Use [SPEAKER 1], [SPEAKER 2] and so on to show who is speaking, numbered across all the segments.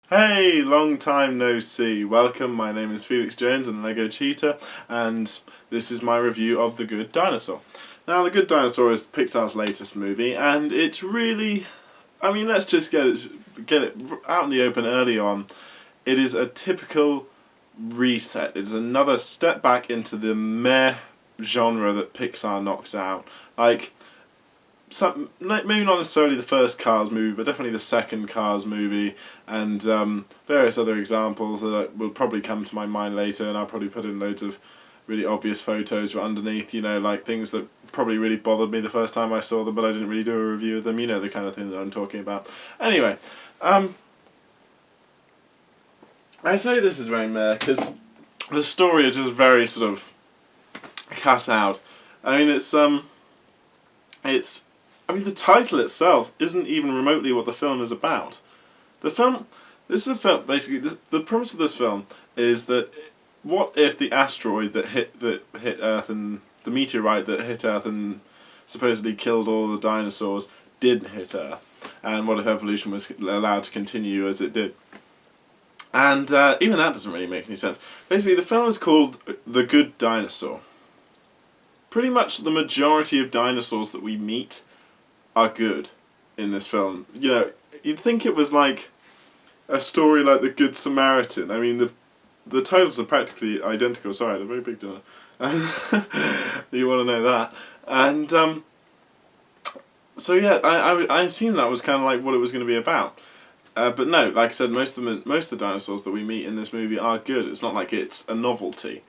[SPEAKER 1] Hey, long time no see. Welcome, my name is Felix Jones and Lego Cheetah, and this is my review of The Good Dinosaur. Now, The Good Dinosaur is Pixar's latest movie, and it's really... let's just get it out in the open early on. It is a typical reset. It's another step back into the meh genre that Pixar knocks out. Maybe not necessarily the first Cars movie, but definitely the second Cars movie, and various other examples that will probably come to my mind later, and I'll probably put in loads of really obvious photos underneath, like things that probably really bothered me the first time I saw them, but I didn't really do a review of them, the kind of thing that I'm talking about. Anyway, I say this is very meh, because the story is just very sort of cut out. The title itself isn't even remotely what the film is about. This is a film, basically, the premise of this film is that what if the asteroid that hit Earth and the meteorite that hit Earth and supposedly killed all the dinosaurs didn't hit Earth, and what if evolution was allowed to continue as it did? And even that doesn't really make any sense. Basically, the film is called The Good Dinosaur. Pretty much the majority of dinosaurs that we meet are good in this film. You'd think it was like a story like The Good Samaritan. The titles are practically identical. Sorry, they're very big dinner. You want to know that. And I assumed that was kind of like what it was going to be about. But no, like I said, most of the dinosaurs that we meet in this movie are good. It's not like it's a novelty,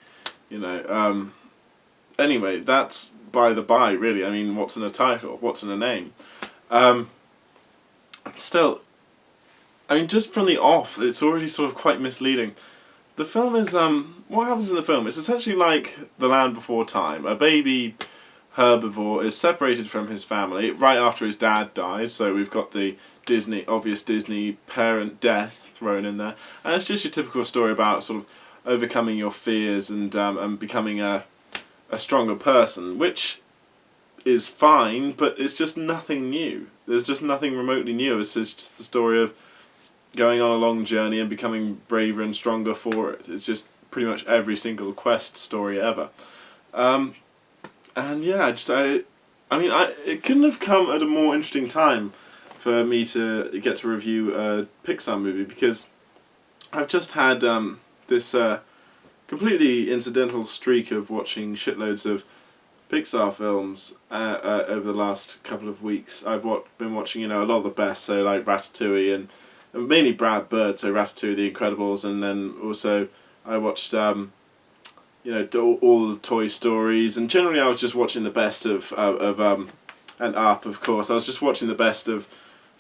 [SPEAKER 1] Anyway, that's by the by, really. What's in a title? What's in a name? Still, just from the off, it's already sort of quite misleading. The film is, what happens in the film? It's essentially like The Land Before Time. A baby herbivore is separated from his family right after his dad dies, so we've got the obvious Disney parent death thrown in there. And it's just your typical story about sort of overcoming your fears and becoming a stronger person, which is fine, but it's just nothing new. There's just nothing remotely new. It's just the story of going on a long journey and becoming braver and stronger for it. It's just pretty much every single quest story ever. It couldn't have come at a more interesting time for me to get to review a Pixar movie, because I've just had this completely incidental streak of watching shitloads of Pixar films over the last couple of weeks. I've been watching, a lot of the best, so like Ratatouille and mainly Brad Bird, so Ratatouille, The Incredibles, and then also I watched all the Toy Stories, and generally I was just watching the best of and Up, of course. I was just watching the best of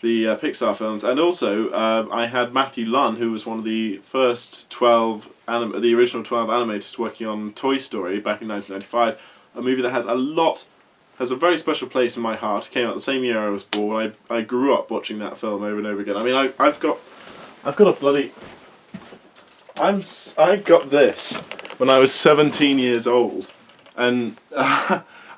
[SPEAKER 1] the Pixar films, and also I had Matthew Lunn, who was one of the first the original 12 animators working on Toy Story back in 1995, a movie that has a very special place in my heart. It came out the same year I was born. I grew up watching that film over and over again. I've got a bloody... I got this when I was 17 years old, and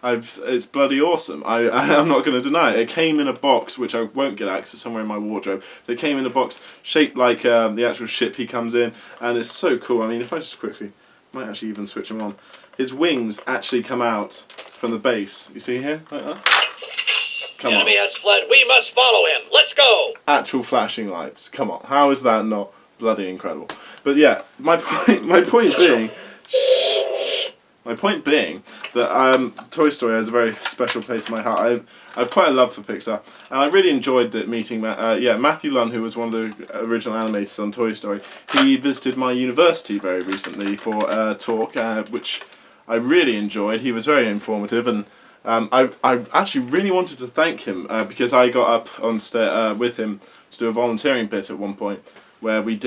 [SPEAKER 1] it's bloody awesome. I'm not going to deny it. It came in a box, which I won't get access somewhere in my wardrobe. It came in a box shaped like the actual ship he comes in, and it's so cool. If I just quickly, might actually even switch him on. His wings actually come out from the base. You see here, like that. Come on.
[SPEAKER 2] Enemy has fled. We must follow him. Let's go.
[SPEAKER 1] Actual flashing lights. Come on. How is that not bloody incredible? But yeah, my point being. My point being that Toy Story has a very special place in my heart. I've quite a love for Pixar, and I really enjoyed meeting Matthew Lunn, who was one of the original animators on Toy Story. He visited my university very recently for a talk, which I really enjoyed. He was very informative, and I actually really wanted to thank him because I got up on with him to do a volunteering bit at one point where we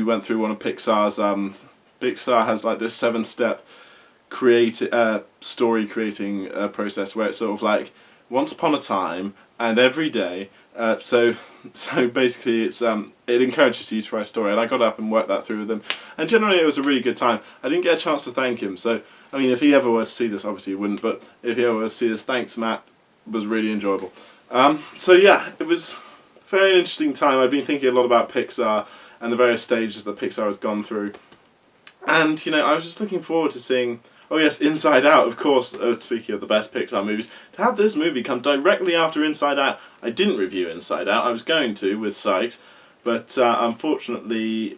[SPEAKER 1] went through one of Pixar's. Pixar has like this 7-step story creating process where it's sort of like once upon a time and every day. So basically it encourages you to write a story, and I got up and worked that through with him, and generally it was a really good time. I didn't get a chance to thank him, so if he ever were to see this, obviously he wouldn't, but if he ever were to see this, thanks Matt, it was really enjoyable. It was a very interesting time. I've been thinking a lot about Pixar and the various stages that Pixar has gone through. And, I was just looking forward to seeing, oh yes, Inside Out, of course, speaking of the best Pixar movies, to have this movie come directly after Inside Out. I didn't review Inside Out, I was going to with Sykes, but unfortunately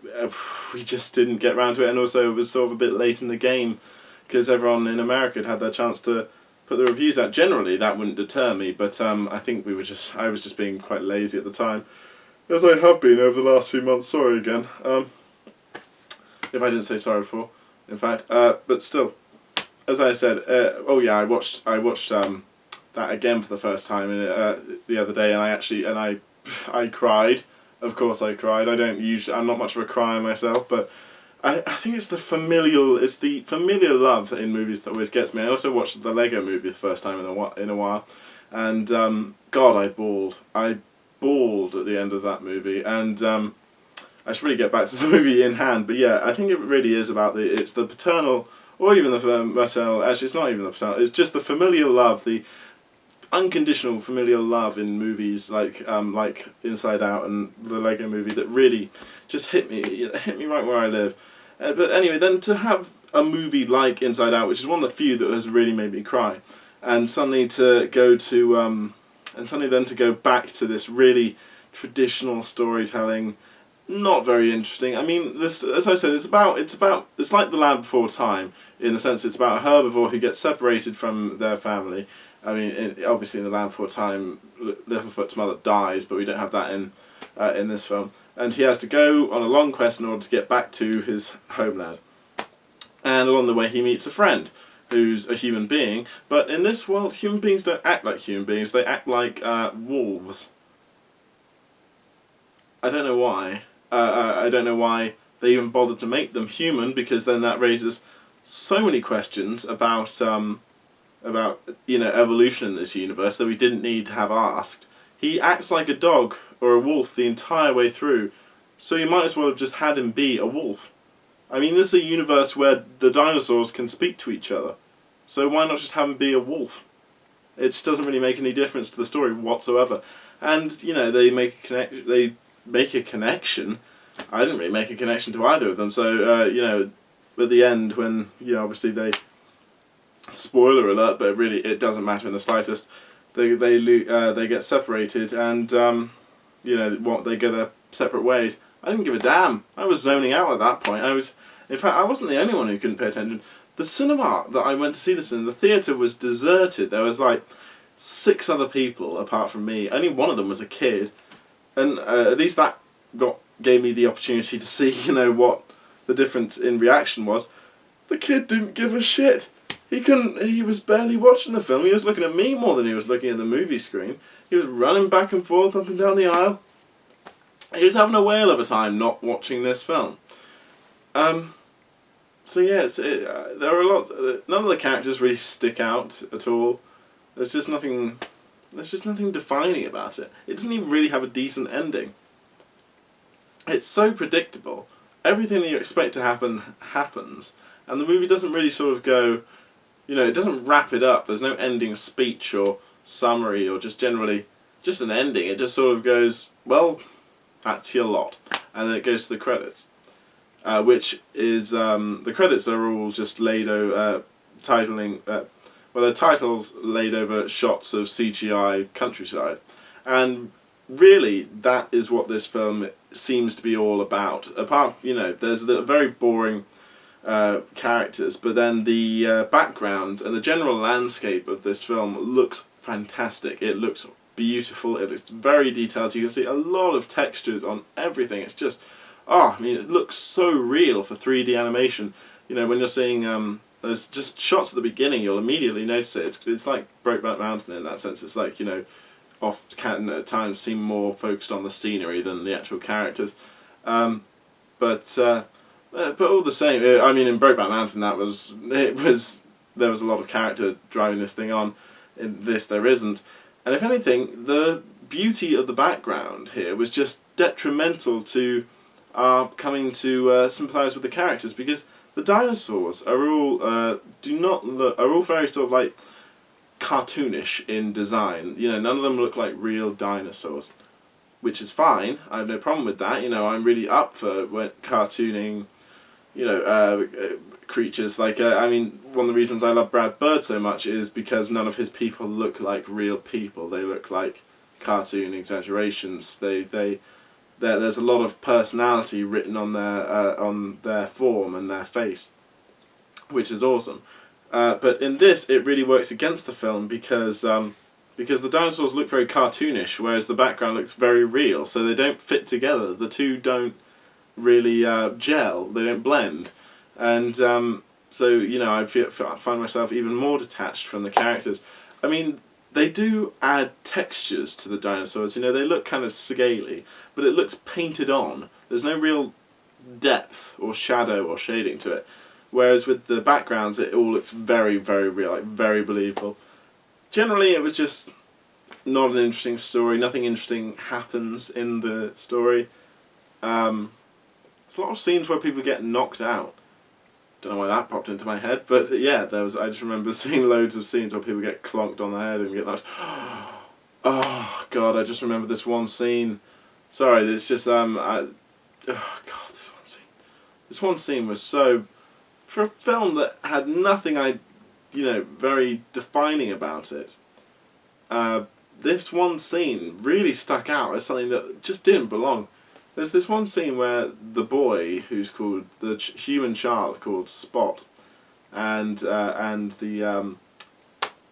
[SPEAKER 1] we just didn't get around to it, and also it was sort of a bit late in the game, because everyone in America had their chance to put the reviews out. Generally, that wouldn't deter me, but I think I was just being quite lazy at the time, as I have been over the last few months. Sorry again. If I didn't say sorry before, in fact. But still, as I said, I watched that again for the first time the other day, and I cried. Of course, I cried. I'm not much of a crier myself, but I think it's the familial love in movies that always gets me. I also watched the Lego Movie the first time in a while, and God, I bawled. I bawled at the end of that movie, and I should really get back to the movie in hand. But yeah, I think it really is about it's the paternal, or even the maternal. Actually, it's not even the paternal. It's just the familial love, the unconditional familial love in movies like Inside Out and the Lego Movie that really just hit me right where I live. But anyway, then to have a movie like Inside Out, which is one of the few that has really made me cry, and suddenly to go back to this really traditional storytelling, not very interesting. I mean, this, as I said, it's like The Land Before Time, in the sense it's about a herbivore who gets separated from their family. I mean, obviously in The Land Before Time, Littlefoot's mother dies, but we don't have that in this film. And he has to go on a long quest in order to get back to his homeland. And along the way he meets a friend who's a human being, but in this world human beings don't act like human beings, they act like wolves. I don't know why. I don't know why they even bothered to make them human, because then that raises so many questions about evolution in this universe that we didn't need to have asked. He acts like a dog or a wolf the entire way through, so you might as well have just had him be a wolf. I mean, this is a universe where the dinosaurs can speak to each other, so why not just have him be a wolf? It just doesn't really make any difference to the story whatsoever. And they make a connection. I didn't really make a connection to either of them, so at the end when obviously they, spoiler alert, but really it doesn't matter in the slightest, they get separated, and they go their separate ways. I didn't give a damn. I was zoning out at that point. In fact, I wasn't the only one who couldn't pay attention. The cinema that I went to see this in, the theatre was deserted. There was like 6 other people apart from me. Only one of them was a kid. And at least that gave me the opportunity to see, what the difference in reaction was. The kid didn't give a shit. He was barely watching the film. He was looking at me more than he was looking at the movie screen. He was running back and forth up and down the aisle. He was having a whale of a time not watching this film. So yeah, there are a lot. None of the characters really stick out at all. There's just nothing defining about it. It doesn't even really have a decent ending. It's so predictable. Everything that you expect to happen happens, and the movie doesn't really sort of go, it doesn't wrap it up. There's no ending speech or summary or just generally just an ending. It just sort of goes, well, that's your lot, and then it goes to the credits, which is the credits are all just laid over the titles laid over shots of CGI countryside, and really that is what this film seems to be all about. Apart from, there's the very boring characters, but then the background and the general landscape of this film looks fantastic. It looks beautiful, it looks very detailed. You can see a lot of textures on everything. It's just, it looks so real for 3D animation. When you're seeing there's just shots at the beginning, you'll immediately notice it. It's like Brokeback Mountain in that sense. It's like, can at times seem more focused on the scenery than the actual characters. But all the same, in Brokeback Mountain, there was a lot of character driving this thing on. In this, there isn't. And if anything, the beauty of the background here was just detrimental to our coming to sympathise with the characters, because the dinosaurs are all are all very sort of like cartoonish in design. None of them look like real dinosaurs. which is fine. I have no problem with that. I'm really up for cartooning, creatures. Like, one of the reasons I love Brad Bird so much is because none of his people look like real people. They look like cartoon exaggerations. There's a lot of personality written on their form and their face, which is awesome. But in this, it really works against the film because the dinosaurs look very cartoonish, whereas the background looks very real. So they don't fit together. The two don't really gel. They don't blend, and so I find myself even more detached from the characters. I mean, they do add textures to the dinosaurs. They look kind of scaly, but it looks painted on. There's no real depth or shadow or shading to it. Whereas with the backgrounds, it all looks very, very real, like very believable. Generally, it was just not an interesting story. Nothing interesting happens in the story. There's a lot of scenes where people get knocked out. Don't know why that popped into my head, but yeah, I just remember seeing loads of scenes where people get clonked on the head and get knocked. Oh God, I just remember this one scene. Sorry, it's just oh God, this one scene. This one scene was so, for a film that had nothing very defining about it. This one scene really stuck out as something that just didn't belong. There's this one scene where the boy, who's called the human child called Spot, and the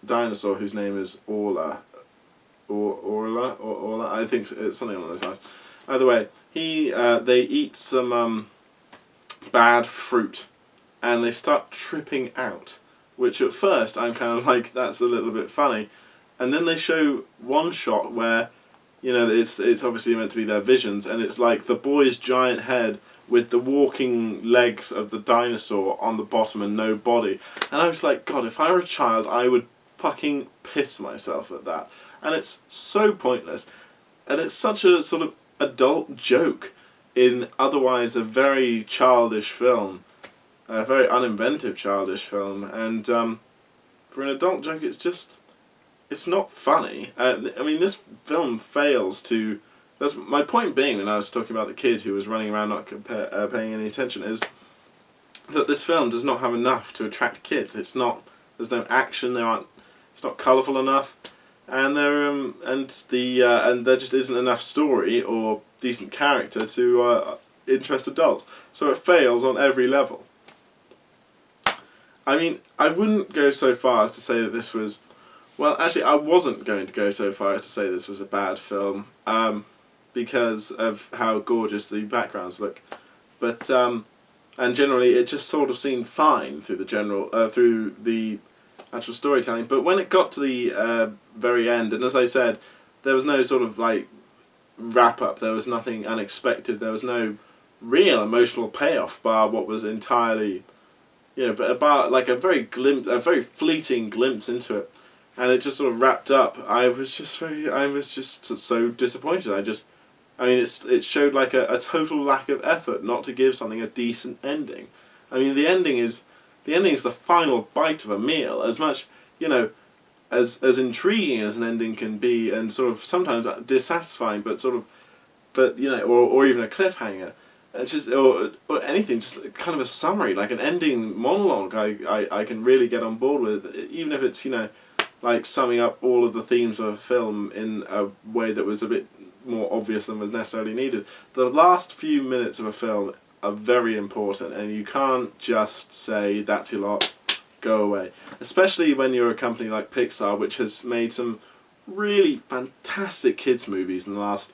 [SPEAKER 1] dinosaur whose name is Orla, I think it's something along those lines. Either way, they eat some bad fruit, and they start tripping out. Which at first I'm kind of like, that's a little bit funny, and then they show one shot where, it's obviously meant to be their visions, and it's like the boy's giant head with the walking legs of the dinosaur on the bottom and no body. And I was like, God, if I were a child, I would fucking piss myself at that. And it's so pointless. And it's such a sort of adult joke in otherwise a very childish film. A very uninventive childish film. And for an adult joke, it's not funny. This film fails to... That's my point being, when I was talking about the kid who was running around not paying any attention, is that this film does not have enough to attract kids. There's no action. It's not colourful enough, and there just isn't enough story or decent character to interest adults. So it fails on every level. I wouldn't go so far as to say that this was... Well, actually, I wasn't going to go so far as to say this was a bad film, because of how gorgeous the backgrounds look. But, and generally, it just sort of seemed fine through the actual storytelling. But when it got to the very end, and as I said, there was no sort of, wrap-up, there was nothing unexpected, there was no real emotional payoff, bar what was entirely... but about a very fleeting glimpse into it, and it just sort of wrapped up. I was just so disappointed. It showed a total lack of effort not to give something a decent ending. The ending is the final bite of a meal. As much as intriguing as an ending can be, and sort of sometimes dissatisfying, but or even a cliffhanger. Or anything, just kind of a summary, like an ending monologue. I can really get on board with, even if it's summing up all of the themes of a film in a way that was a bit more obvious than was necessarily needed. The last few minutes of a film are very important, and you can't just say that's your lot, go away. Especially when you're a company like Pixar, which has made some really fantastic kids movies in the last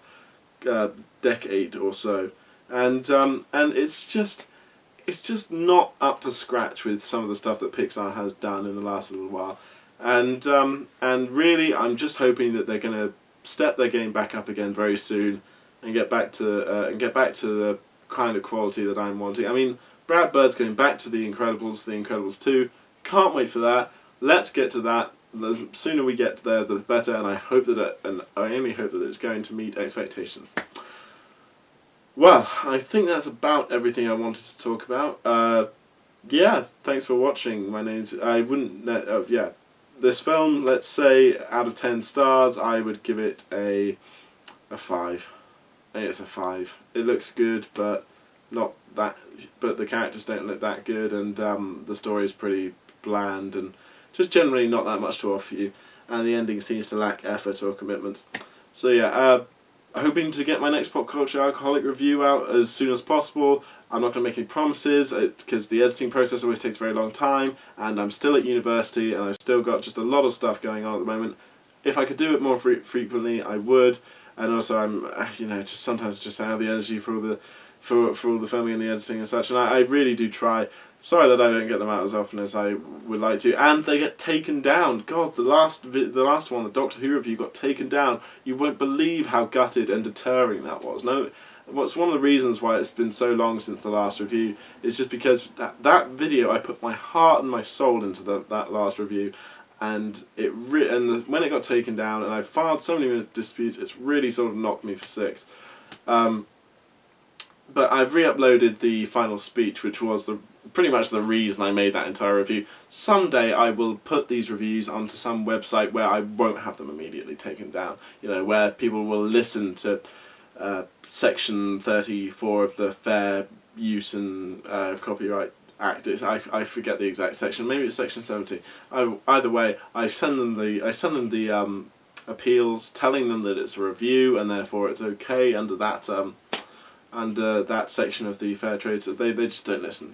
[SPEAKER 1] decade or so. And it's just not up to scratch with some of the stuff that Pixar has done in the last little while, and really I'm just hoping that they're going to step their game back up again very soon, and get back to the kind of quality that I'm wanting. Brad Bird's going back to The Incredibles 2. Can't wait for that. Let's get to that. The sooner we get there, the better. And I only hope that it's going to meet expectations. Well, I think that's about everything I wanted to talk about. Yeah, thanks for watching. This film, let's say, out of 10 stars, I would give it a 5. it's a 5. It looks good, but not that. But the characters don't look that good, and the story is pretty bland, and just generally not that much to offer you. And the ending seems to lack effort or commitment. So yeah, hoping to get my next Pop Culture Alcoholic review out as soon as possible. I'm not going to make any promises because the editing process always takes a very long time, and I'm still at university and I've still got just a lot of stuff going on at the moment. If I could do it more frequently, I would. And also, I'm just sometimes just out of the energy for all the filming and the editing and such. And I really do try. Sorry that I don't get them out as often as I would like to, and they get taken down. God, the last one, the Doctor Who review, got taken down. You won't believe how gutted and deterring that was. No, what's one of the reasons why it's been so long since the last review is just because that video, I put my heart and my soul into that last review, and when it got taken down, and I filed so many disputes, it's really sort of knocked me for 6. But I've re-uploaded the final speech, which was pretty much the reason I made that entire review. Someday I will put these reviews onto some website where I won't have them immediately taken down. Where people will listen to Section 34 of the Fair Use and Copyright Act. I forget the exact section. Maybe it's Section 70. Either way, I send them the appeals, telling them that it's a review and therefore it's okay under that section of the fair trade. So they just don't listen.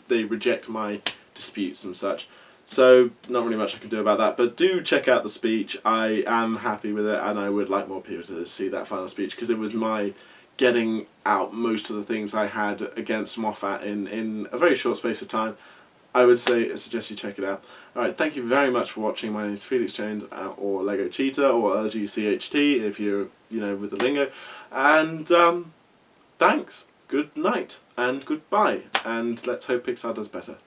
[SPEAKER 1] They reject my disputes and such. So not really much I can do about that. But do check out the speech. I am happy with it, and I would like more people to see that final speech because it was my getting out most of the things I had against Moffat in a very short space of time. I suggest you check it out. Alright, thank you very much for watching. My name is Felix Jones, or Lego Cheetah, or LGCHT if you're, with the lingo. And thanks, good night, and goodbye, and let's hope Pixar does better.